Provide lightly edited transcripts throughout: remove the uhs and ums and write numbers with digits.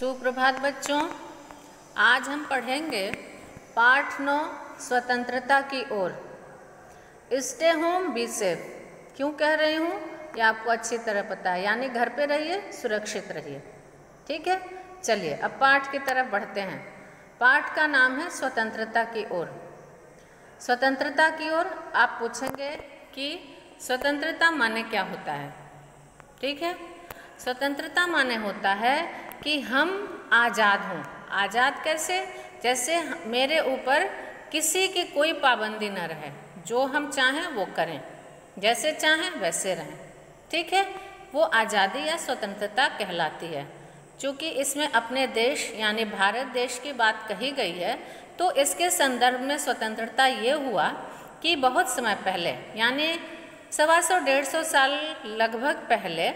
सुप्रभात बच्चों, आज हम पढ़ेंगे पाठ 9 स्वतंत्रता की ओर। Stay home be safe. क्यों कह रही हूँ ये आपको अच्छी तरह पता है, यानी घर पे रहिए, सुरक्षित रहिए। ठीक है, चलिए अब पाठ की तरफ बढ़ते हैं। पाठ का नाम है स्वतंत्रता की ओर। स्वतंत्रता की ओर आप पूछेंगे कि स्वतंत्रता माने क्या होता है। ठीक है, स्वतंत्रता माने होता है कि हम आज़ाद हों। आज़ाद कैसे? जैसे मेरे ऊपर किसी की कोई पाबंदी न रहे, जो हम चाहें वो करें, जैसे चाहें वैसे रहें। ठीक है, वो आज़ादी या स्वतंत्रता कहलाती है। चूँकि इसमें अपने देश यानी भारत देश की बात कही गई है, तो इसके संदर्भ में स्वतंत्रता ये हुआ कि बहुत समय पहले यानी 125-150 साल लगभग पहले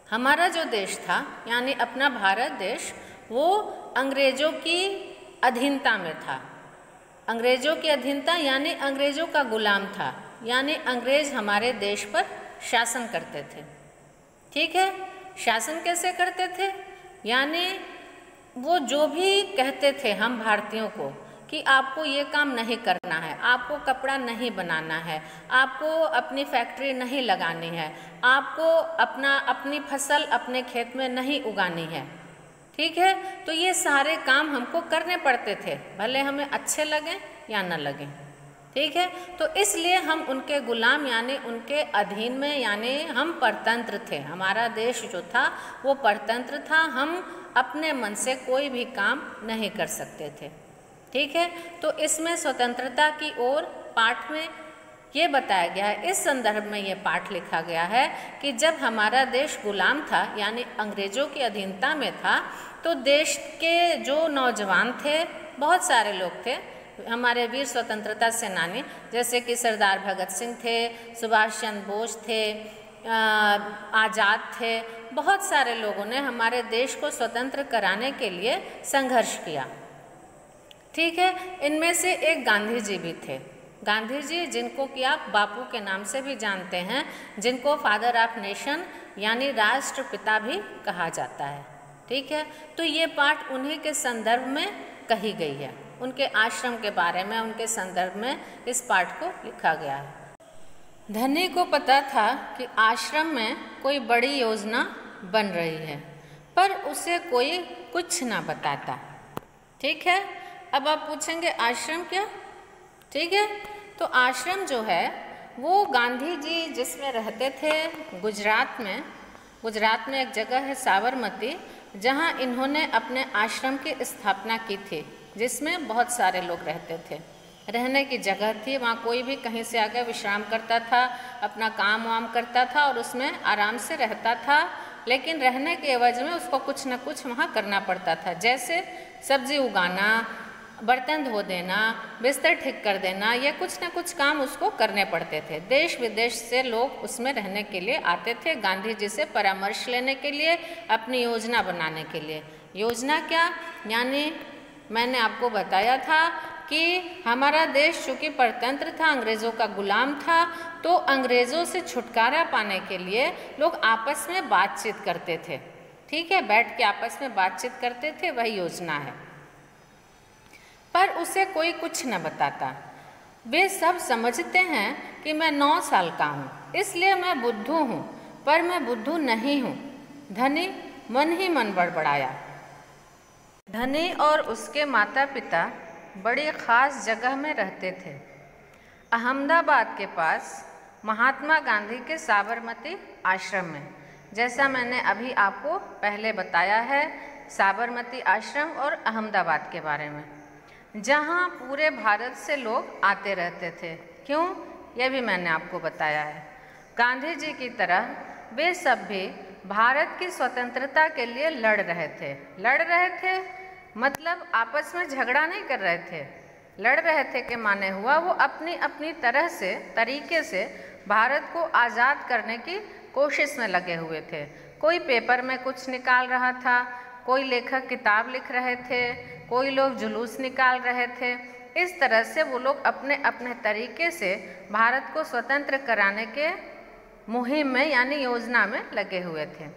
हमारा जो देश था यानी अपना भारत देश, वो अंग्रेज़ों की अधीनता में था। अंग्रेज़ों की अधीनता यानी अंग्रेज़ों का गुलाम था, यानी अंग्रेज़ हमारे देश पर शासन करते थे। ठीक है, शासन कैसे करते थे? यानी वो जो भी कहते थे हम भारतीयों को कि आपको ये काम नहीं करना है, आपको कपड़ा नहीं बनाना है, आपको अपनी फैक्ट्री नहीं लगानी है, आपको अपनी फसल अपने खेत में नहीं उगानी है। ठीक है, तो ये सारे काम हमको करने पड़ते थे, भले हमें अच्छे लगें या न लगें। ठीक है, तो इसलिए हम उनके गुलाम यानी उनके अधीन में, यानी हम परतंत्र थे। हमारा देश जो था वो परतंत्र था, हम अपने मन से कोई भी काम नहीं कर सकते थे। ठीक है, तो इसमें स्वतंत्रता की ओर पाठ में ये बताया गया है, इस संदर्भ में ये पाठ लिखा गया है कि जब हमारा देश गुलाम था यानी अंग्रेज़ों की अधीनता में था, तो देश के जो नौजवान थे, बहुत सारे लोग थे, हमारे वीर स्वतंत्रता सेनानी, जैसे कि सरदार भगत सिंह थे, सुभाष चंद्र बोस थे, आज़ाद थे, बहुत सारे लोगों ने हमारे देश को स्वतंत्र कराने के लिए संघर्ष किया। ठीक है, इनमें से एक गांधी जी भी थे। गांधी जी, जिनको कि आप बापू के नाम से भी जानते हैं, जिनको फादर ऑफ नेशन यानी राष्ट्रपिता भी कहा जाता है। ठीक है, तो ये पाठ उन्हीं के संदर्भ में कही गई है, उनके आश्रम के बारे में, उनके संदर्भ में इस पाठ को लिखा गया है। धनी को पता था कि आश्रम में कोई बड़ी योजना बन रही है, पर उसे कोई कुछ ना बताता। ठीक है, अब आप पूछेंगे आश्रम क्या? ठीक है, तो आश्रम जो है वो गांधी जी जिसमें रहते थे गुजरात में एक जगह है साबरमती, जहां इन्होंने अपने आश्रम की स्थापना की थी, जिसमें बहुत सारे लोग रहते थे। रहने की जगह थी, वहाँ कोई भी कहीं से आकर विश्राम करता था, अपना काम वाम करता था और उसमें आराम से रहता था। लेकिन रहने के एवज में उसको कुछ न कुछ वहाँ करना पड़ता था, जैसे सब्जी उगाना, बर्तन धो देना, बिस्तर ठीक कर देना, ये कुछ न कुछ काम उसको करने पड़ते थे। देश विदेश से लोग उसमें रहने के लिए आते थे, गांधी जी से परामर्श लेने के लिए, अपनी योजना बनाने के लिए। योजना क्या? यानी मैंने आपको बताया था कि हमारा देश चूँकि परतंत्र था, अंग्रेज़ों का गुलाम था, तो अंग्रेज़ों से छुटकारा पाने के लिए लोग आपस में बातचीत करते थे। ठीक है, बैठ के आपस में बातचीत करते थे, वही योजना है। पर उसे कोई कुछ न बताता। वे सब समझते हैं कि मैं 9 साल का हूँ, इसलिए मैं बुद्धू हूँ, पर मैं बुद्धू नहीं हूँ। धनी मन ही मन बड़बड़ाया। धनी और उसके माता पिता बड़ी ख़ास जगह में रहते थे, अहमदाबाद के पास महात्मा गांधी के साबरमती आश्रम में। जैसा मैंने अभी आपको पहले बताया है साबरमती आश्रम और अहमदाबाद के बारे में, जहाँ पूरे भारत से लोग आते रहते थे। क्यों? यह भी मैंने आपको बताया है। गांधी जी की तरह वे सब भी भारत की स्वतंत्रता के लिए लड़ रहे थे मतलब आपस में झगड़ा नहीं कर रहे थे, लड़ रहे थे के माने हुआ वो अपनी अपनी तरीके से भारत को आज़ाद करने की कोशिश में लगे हुए थे। कोई पेपर में कुछ निकाल रहा था, कोई लेखक किताब लिख रहे थे, कोई लोग जुलूस निकाल रहे थे। इस तरह से वो लोग अपने अपने तरीके से भारत को स्वतंत्र कराने के मुहिम में यानी योजना में लगे हुए थे।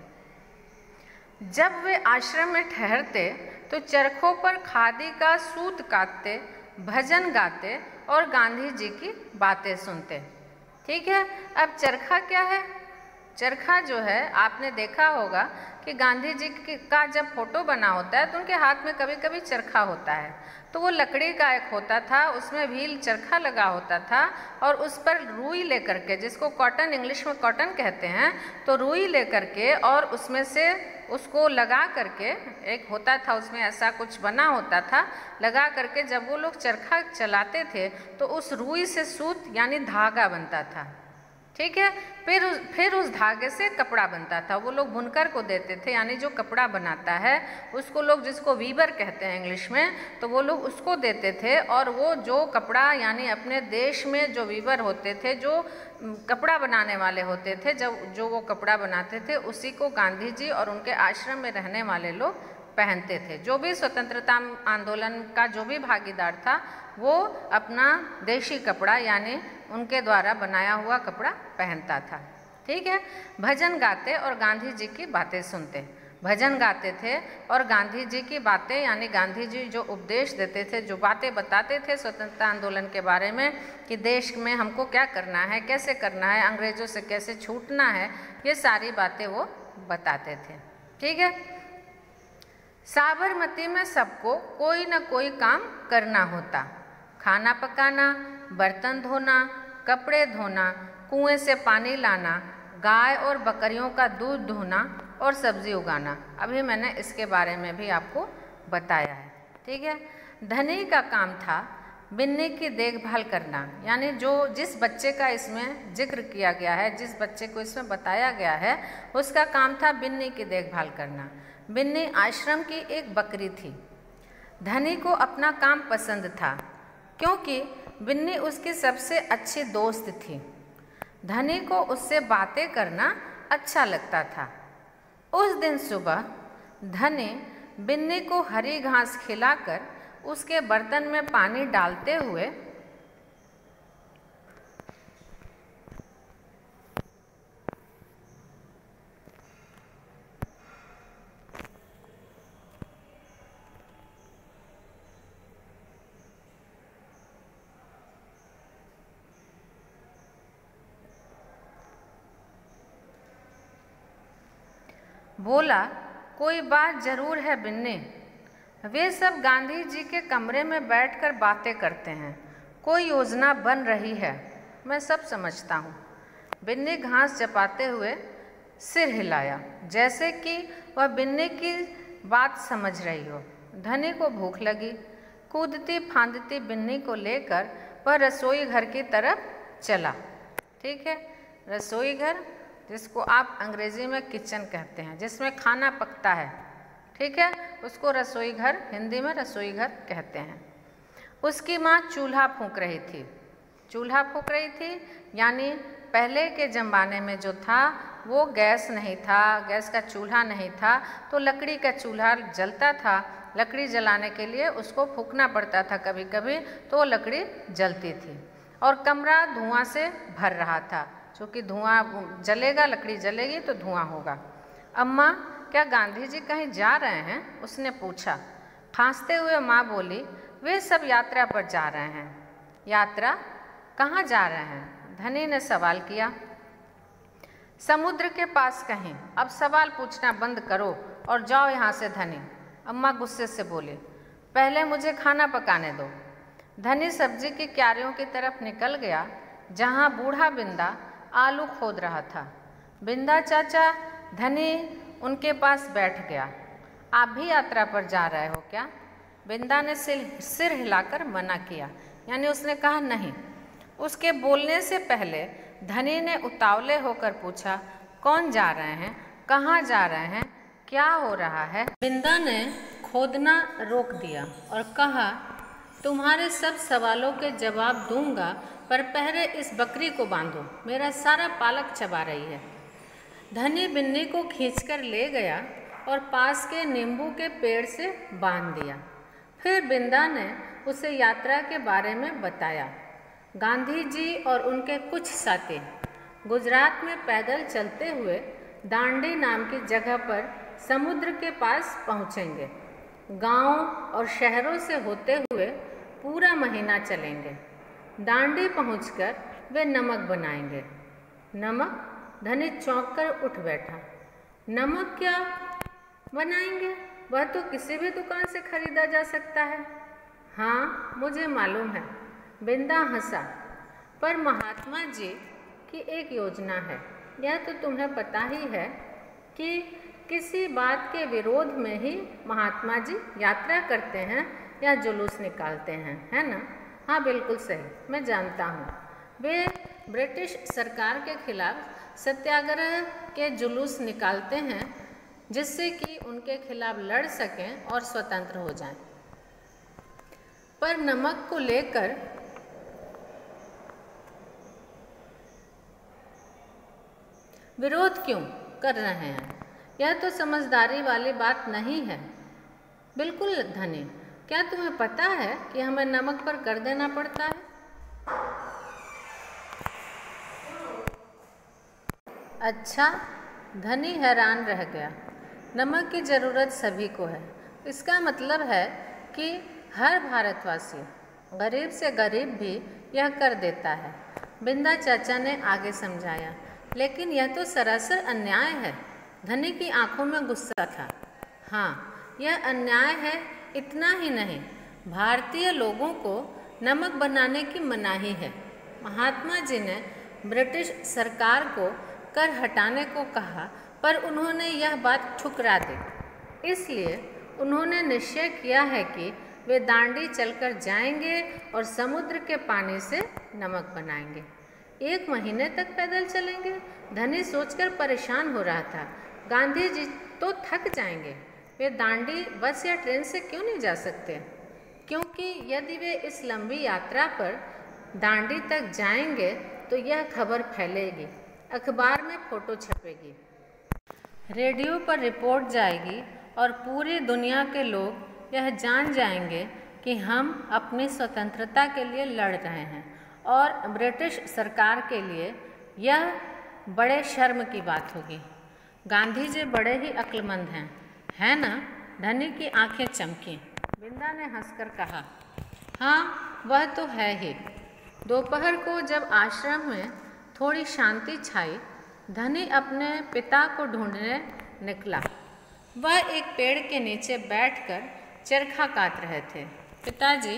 जब वे आश्रम में ठहरते तो चरखों पर खादी का सूत काटते, भजन गाते और गांधी जी की बातें सुनते। ठीक है, अब चरखा क्या है? चरखा जो है, आपने देखा होगा कि गांधी जी का जब फोटो बना होता है तो उनके हाथ में कभी कभी चरखा होता है, तो वो लकड़ी का एक होता था, उसमें व्हील चरखा लगा होता था और उस पर रुई लेकर के, जिसको कॉटन, इंग्लिश में कॉटन कहते हैं, तो रुई लेकर के और उसमें से उसको लगा करके, एक होता था उसमें ऐसा कुछ बना होता था, लगा करके जब वो लोग चरखा चलाते थे तो उस रुई से सूत यानी धागा बनता था। ठीक है, फिर उस धागे से कपड़ा बनता था, वो लोग बुनकर को देते थे, यानी जो कपड़ा बनाता है उसको लोग, जिसको वीवर कहते हैं इंग्लिश में, तो वो लोग उसको देते थे और वो जो कपड़ा, यानी अपने देश में जो वीवर होते थे, जो कपड़ा बनाने वाले होते थे, जब जो वो कपड़ा बनाते थे उसी को गांधी जी और उनके आश्रम में रहने वाले लोग पहनते थे। जो भी स्वतंत्रता आंदोलन का जो भी भागीदार था वो अपना देशी कपड़ा यानी उनके द्वारा बनाया हुआ कपड़ा पहनता था। ठीक है, भजन गाते और गांधी जी की बातें सुनते। भजन गाते थे और गांधी जी की बातें, यानी गांधी जी जो उपदेश देते थे, जो बातें बताते थे स्वतंत्रता आंदोलन के बारे में कि देश में हमको क्या करना है, कैसे करना है, अंग्रेजों से कैसे छूटना है, ये सारी बातें वो बताते थे। ठीक है, साबरमती में सबको कोई न कोई काम करना होता, खाना पकाना, बर्तन धोना, कपड़े धोना, कुएं से पानी लाना, गाय और बकरियों का दूध धोना और सब्जी उगाना। अभी मैंने इसके बारे में भी आपको बताया है। ठीक है, धनी का काम था बिन्नी की देखभाल करना, यानी जिस बच्चे का इसमें जिक्र किया गया है, जिस बच्चे को इसमें बताया गया है, उसका काम था बिन्नी की देखभाल करना। बिन्नी आश्रम की एक बकरी थी। धनी को अपना काम पसंद था क्योंकि बिन्नी उसकी सबसे अच्छी दोस्त थी। धनी को उससे बातें करना अच्छा लगता था। उस दिन सुबह धनी बिन्नी को हरी घास खिलाकर उसके बर्तन में पानी डालते हुए बोला, कोई बात जरूर है बिन्नी। वे सब गांधी जी के कमरे में बैठकर बातें करते हैं। कोई योजना बन रही है, मैं सब समझता हूँ। बिन्नी घास चपाते हुए सिर हिलाया, जैसे कि वह बिन्नी की बात समझ रही हो। धनी को भूख लगी। कूदती फांदती बिन्नी को लेकर वह रसोई घर की तरफ चला। ठीक है, रसोई घर, जिसको आप अंग्रेजी में किचन कहते हैं, जिसमें खाना पकता है। ठीक है, उसको रसोई घर, हिंदी में रसोई घर कहते हैं। उसकी माँ चूल्हा फूंक रही थी। चूल्हा फूंक रही थी यानी पहले के ज़माने में जो था वो गैस नहीं था, गैस का चूल्हा नहीं था, तो लकड़ी का चूल्हा जलता था। लकड़ी जलाने के लिए उसको फूंकना पड़ता था कभी कभी, तो वो लकड़ी जलती थी और कमरा धुआं से भर रहा था, क्योंकि धुआं जलेगा, लकड़ी जलेगी तो धुआं होगा। अम्मा, क्या गांधी जी कहीं जा रहे हैं? उसने पूछा। खांसते हुए माँ बोली, वे सब यात्रा पर जा रहे हैं। यात्रा? कहाँ जा रहे हैं? धनी ने सवाल किया। समुद्र के पास कहीं। अब सवाल पूछना बंद करो और जाओ यहाँ से धनी, अम्मा गुस्से से बोली। पहले मुझे खाना पकाने दो। धनी सब्जी की क्यारियों की तरफ निकल गया जहाँ बूढ़ा बिंदा आलू खोद रहा था। बिंदा चाचा, धनी उनके पास बैठ गया। आप भी यात्रा पर जा रहे हो क्या? बिंदा ने सिर हिलाकर मना किया, यानी उसने कहा नहीं। उसके बोलने से पहले धनी ने उतावले होकर पूछा, कौन जा रहे हैं, कहाँ जा रहे हैं, क्या हो रहा है? बिंदा ने खोदना रोक दिया और कहा, तुम्हारे सब सवालों के जवाब दूंगा, पर पहले इस बकरी को बांधो, मेरा सारा पालक चबा रही है। धनी बिन्नी को खींचकर ले गया और पास के नींबू के पेड़ से बांध दिया। फिर बिंदा ने उसे यात्रा के बारे में बताया। गांधी जी और उनके कुछ साथी गुजरात में पैदल चलते हुए दांडी नाम की जगह पर समुद्र के पास पहुँचेंगे। गांव और शहरों से होते हुए पूरा महीना चलेंगे। दांडी पहुंचकर वे नमक बनाएंगे। नमक? धनी चौंक कर उठ बैठा। नमक क्या बनाएंगे? वह तो किसी भी दुकान से खरीदा जा सकता है। हाँ, मुझे मालूम है, बिंदा हंसा, पर महात्मा जी की एक योजना है। यह तो तुम्हें पता ही है कि किसी बात के विरोध में ही महात्मा जी यात्रा करते हैं या जुलूस निकालते हैं, है ना? हाँ, बिल्कुल सही, मैं जानता हूँ। वे ब्रिटिश सरकार के खिलाफ सत्याग्रह के जुलूस निकालते हैं जिससे कि उनके खिलाफ लड़ सकें और स्वतंत्र हो जाएं। पर नमक को लेकर विरोध क्यों कर रहे हैं? यह तो समझदारी वाली बात नहीं है। बिल्कुल धनी, क्या तुम्हें पता है कि हमें नमक पर कर देना पड़ता है? अच्छा, धनी हैरान रह गया। नमक की ज़रूरत सभी को है। इसका मतलब है कि हर भारतवासी, गरीब से गरीब भी यह कर देता है। बिंदा चाचा ने आगे समझाया, लेकिन यह तो सरासर अन्याय है। धनी की आंखों में गुस्सा था। हाँ, यह अन्याय है, इतना ही नहीं, भारतीय लोगों को नमक बनाने की मनाही है। महात्मा जी ने ब्रिटिश सरकार को कर हटाने को कहा, पर उन्होंने यह बात ठुकरा दी। इसलिए उन्होंने निश्चय किया है कि वे दांडी चलकर जाएंगे और समुद्र के पानी से नमक बनाएंगे। 1 महीने तक पैदल चलेंगे? धनी सोचकर परेशान हो रहा था। गांधी जी तो थक जाएंगे। वे दांडी बस या ट्रेन से क्यों नहीं जा सकते? क्योंकि यदि वे इस लंबी यात्रा पर दांडी तक जाएंगे तो यह खबर फैलेगी, अखबार में फोटो छपेगी, रेडियो पर रिपोर्ट जाएगी और पूरी दुनिया के लोग यह जान जाएंगे कि हम अपनी स्वतंत्रता के लिए लड़ रहे हैं और ब्रिटिश सरकार के लिए यह बड़े शर्म की बात होगी। गांधी जी बड़े ही अक्लमंद हैं, है ना? धनी की आंखें चमकीं। बिंदा ने हंसकर कहा, हाँ, वह तो है ही। दोपहर को जब आश्रम में थोड़ी शांति छाई, धनी अपने पिता को ढूंढने निकला। वह एक पेड़ के नीचे बैठकर चरखा काट रहे थे। पिताजी,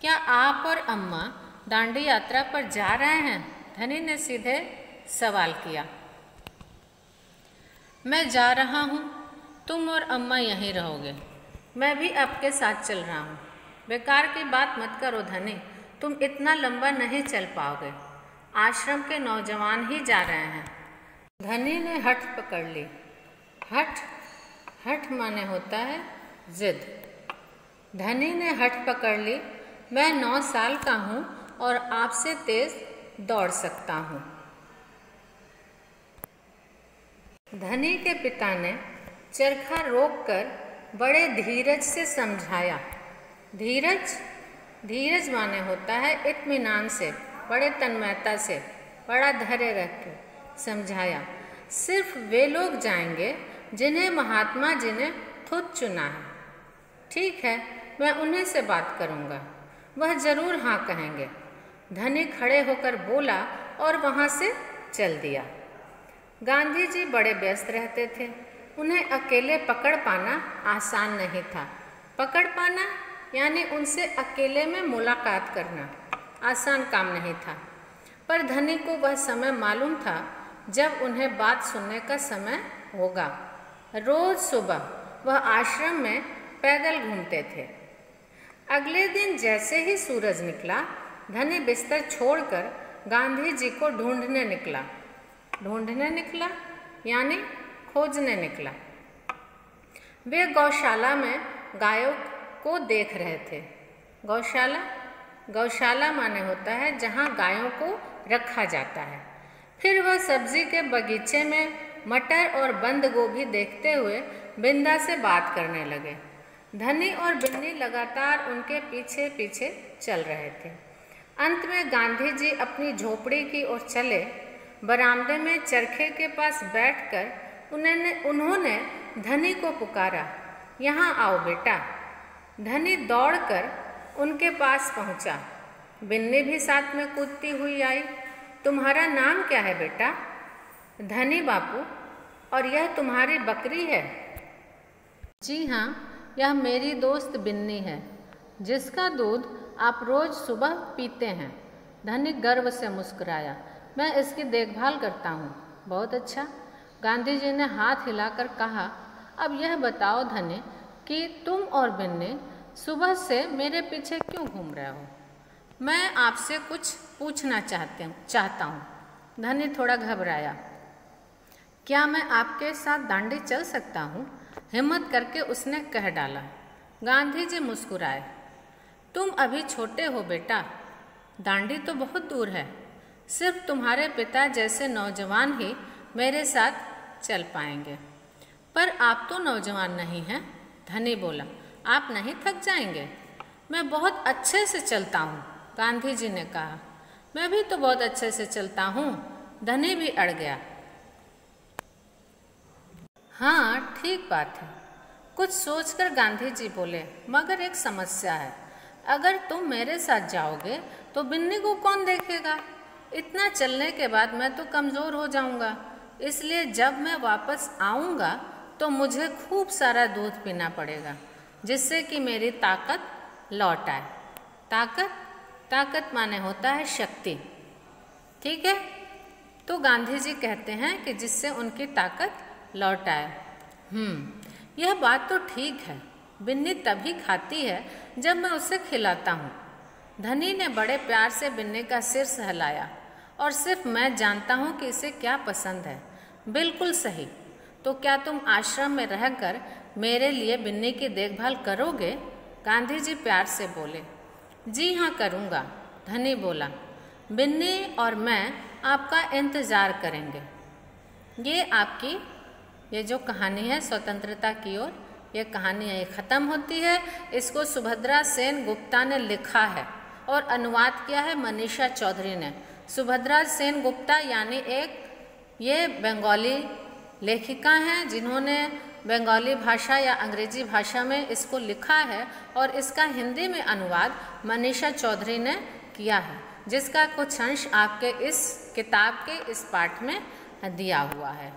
क्या आप और अम्मा दांडी यात्रा पर जा रहे हैं? धनी ने सीधे सवाल किया। मैं जा रहा हूँ, तुम और अम्मा यहीं रहोगे। मैं भी आपके साथ चल रहा हूँ। बेकार की बात मत करो धनी, तुम इतना लंबा नहीं चल पाओगे। आश्रम के नौजवान ही जा रहे हैं। धनी ने हठ पकड़ ली। हठ माने होता है जिद। धनी ने हठ पकड़ ली। मैं 9 साल का हूँ और आपसे तेज दौड़ सकता हूँ। धनी के पिता ने चरखा रोककर बड़े धीरज से समझाया। धीरज माने होता है इत्मीनान से, बड़े तन्मयता से, बड़ा धैर्य रख समझाया। सिर्फ वे लोग जाएंगे जिन्हें महात्मा जी ने खुद चुना है। ठीक है, मैं उन्हीं से बात करूँगा, वह जरूर हाँ कहेंगे। धनी खड़े होकर बोला और वहाँ से चल दिया। गांधी जी बड़े व्यस्त रहते थे। उन्हें अकेले पकड़ पाना आसान नहीं था। पकड़ पाना यानी उनसे अकेले में मुलाकात करना आसान काम नहीं था। पर धनी को वह समय मालूम था जब उन्हें बात सुनने का समय होगा। रोज सुबह वह आश्रम में पैदल घूमते थे। अगले दिन जैसे ही सूरज निकला, धनी बिस्तर छोड़कर गांधी जी को ढूंढने निकला यानी खोजने निकला। वे गौशाला में गायों को देख रहे थे। गौशाला माने होता है जहाँ गायों को रखा जाता है। फिर वह सब्जी के बगीचे में मटर और बंद गोभी देखते हुए बिंदा से बात करने लगे। धनी और बिन्नी लगातार उनके पीछे पीछे चल रहे थे। अंत में गांधी जी अपनी झोपड़ी की ओर चले। बरामदे में चरखे के पास बैठकर उन्होंने धनी को पुकारा, यहाँ आओ बेटा। धनी दौड़कर उनके पास पहुंचा। बिन्नी भी साथ में कूदती हुई आई। तुम्हारा नाम क्या है बेटा? धनी बापू, और यह तुम्हारी बकरी है? जी हाँ, यह मेरी दोस्त बिन्नी है, जिसका दूध आप रोज सुबह पीते हैं। धनी गर्व से मुस्कुराया। मैं इसकी देखभाल करता हूँ। बहुत अच्छा। गांधी जी ने हाथ हिलाकर कहा, अब यह बताओ धनी कि तुम और बिन्नी सुबह से मेरे पीछे क्यों घूम रहे हो? मैं आपसे कुछ पूछना चाहता हूँ। धनी थोड़ा घबराया। क्या मैं आपके साथ दांडी चल सकता हूँ? हिम्मत करके उसने कह डाला। गांधी जी मुस्कुराए। तुम अभी छोटे हो बेटा, दांडी तो बहुत दूर है। सिर्फ तुम्हारे पिता जैसे नौजवान ही मेरे साथ चल पाएंगे। पर आप तो नौजवान नहीं हैं, धनी बोला। आप नहीं थक जाएंगे? मैं बहुत अच्छे से चलता हूँ, गांधी जी ने कहा। मैं भी तो बहुत अच्छे से चलता हूँ, धनी भी अड़ गया। हाँ, ठीक बात है। कुछ सोचकर गांधी जी बोले, मगर एक समस्या है। अगर तुम मेरे साथ जाओगे तो बिन्नी को कौन देखेगा? इतना चलने के बाद मैं तो कमज़ोर हो जाऊंगा। इसलिए जब मैं वापस आऊंगा तो मुझे खूब सारा दूध पीना पड़ेगा, जिससे कि मेरी ताकत लौट आए। ताकत माने होता है शक्ति, ठीक है? तो गांधी जी कहते हैं कि जिससे उनकी ताकत लौट आए। यह बात तो ठीक है। बिन्नी तभी खाती है जब मैं उसे खिलाता हूँ। धनी ने बड़े प्यार से बिन्नी का सिर सहलाया। और सिर्फ मैं जानता हूँ कि इसे क्या पसंद है। बिल्कुल सही। तो क्या तुम आश्रम में रहकर मेरे लिए बिन्नी की देखभाल करोगे? गांधी जी प्यार से बोले। जी हाँ, करूँगा, धनी बोला। बिन्नी और मैं आपका इंतज़ार करेंगे। ये जो कहानी है स्वतंत्रता की ओर, ये कहानी है, ये ख़त्म होती है। इसको सुभद्रा सेन गुप्ता ने लिखा है और अनुवाद किया है मनीषा चौधरी ने। सुभद्रा सेन गुप्ता यानी ये बंगाली लेखिका हैं, जिन्होंने बंगाली भाषा या अंग्रेजी भाषा में इसको लिखा है और इसका हिंदी में अनुवाद मनीषा चौधरी ने किया है, जिसका कुछ अंश आपके इस किताब के इस पाठ में दिया हुआ है।